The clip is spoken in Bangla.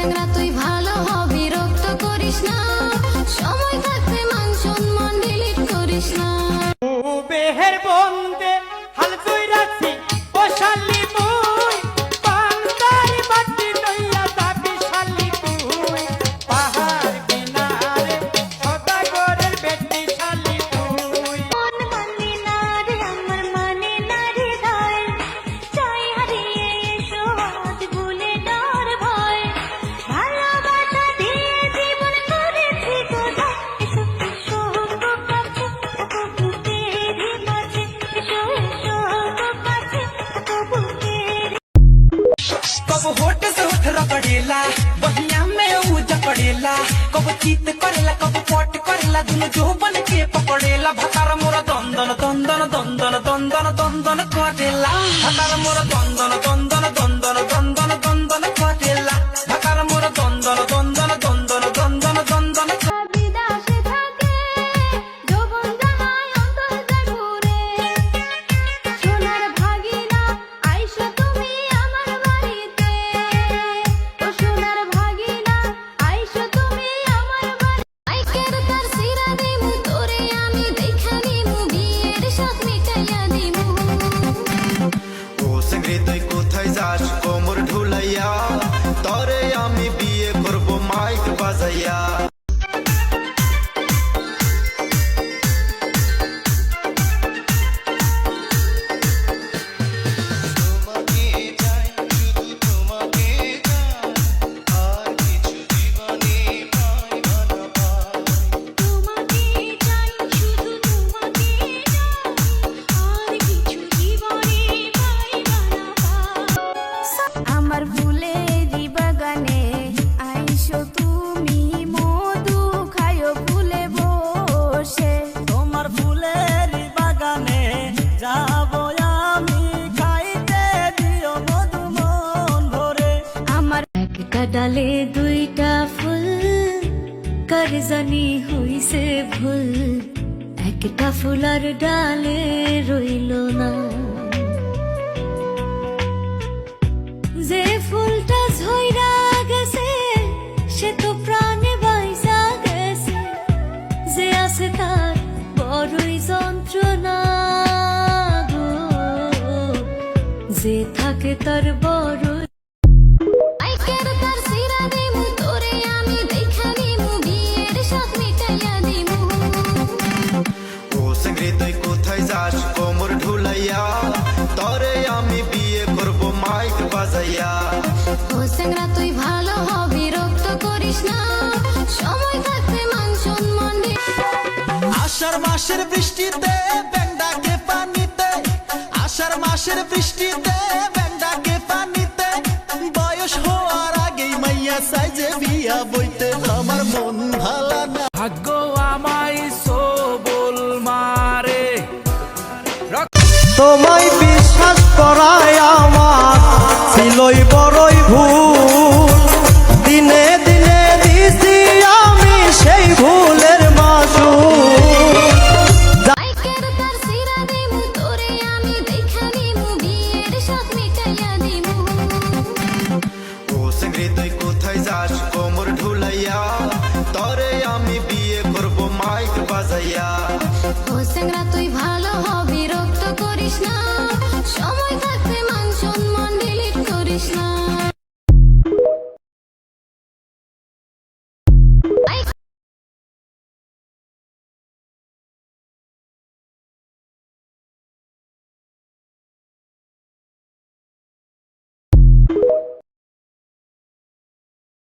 সেংরা তুই ভালো হবি বিরক্ত করিস না, সময় থাকতে মান সম্মান ডিলিট করিস না। বেহের বন্দে হাল তুই রাখি ও শালি মুই বান্দাই বাটি লইয়া যাবি শালি তুই পাহাড় কিনারে সদাগরের বেটি শালি তুই। মন মানে না রে আমার মানে না রে ধার, চাই হারিয়ে এসো আজ ভুলে ডর ভয়, ভালোবাসা দিয়ে জীবন করেছি কোথায়, এসো এসো গো কাছে এসো বুকেরই মাঝে, এসো এসো গো কাছে এসো বুকেরই। कब होठ से होठ रगड़ेला बहिया में उजा पड़ेला, कब चीत करेला कब पट करेला, दुनु जो बन के पकड़ेला, भतार मोरा दंदन दंदन दंदन दंदन दंदन करेला, भतार मोरा दंदन दंदन दंदन दंदन दंदन करेला, भतार मोरा दंदन दंदन दंदन दंदन दंदन। বিদেশে থাকে যৌবন জাহায় অন্তর যায় ঘুরে, সোনার ভাগিনা আইসো তুমি আমার বাড়িতে, ও সোনার ভাগিনা আইসো তুমি আমার বাড়ি। আইকের তার সিরা দিমু তোরে আমি দেখা নিমু, বিয়ের সাথ মিটাইয়া দিমু। ও সেংরে তুই কোথায় যাস কোমর ঢুলাইয়া, তরে আমি বিয়ে করব মাইক বাজাইয়া। তোমাকে চাই শুধু তোমাকে চাই, আর কিছু জীবনে পাইবা না পাই। আমার ফুলেরই বাগানে আইসো তুমি মধু খায়ো ফুলে বসে, তোমার ফুলের বাগানে যাব আমি, খাইতে দিও মধু মন ভরে। আমার একটা ডালে দুইটা ফুল, কার জানি হইছে ভুল, একটা ফুলার ডালে রইল না, যে ফুলটা ঝইরা গেছে সে তো প্রাণে বাইসা গেছে, যে আছে তার বড়ই যন্ত্রণা গো, যে থাকে তার বড়ই। আইকের তার সিরা দিমু তোরে আমি দেখা নিমু, বিয়ের সাথ মিটাইয়া দিমু। ও সেংরে তুই কোথায় যাস কোমর ঢুলাইয়া, তরে আমি বিয়ে করব মাইক বাজাইয়া। ও সেংরা তুই ভালো হবি বিরক্ত করিস না, সময় থাকতে মান সম্মান আষাঢ় মাসের বৃষ্টিতে ব্যাংডাকে পানিতে, আষাঢ় মাসের বৃষ্টিতে ব্যাংডাকে পানিতে, বয়স হওয়ার আগেই মাইয়া সাইজে বিয়া বইতে, আমার মন ভালা না। ভাগ্য আমায় সবল মারে, তোমায় বিশ্বাস করায় আমার ছিলই বড়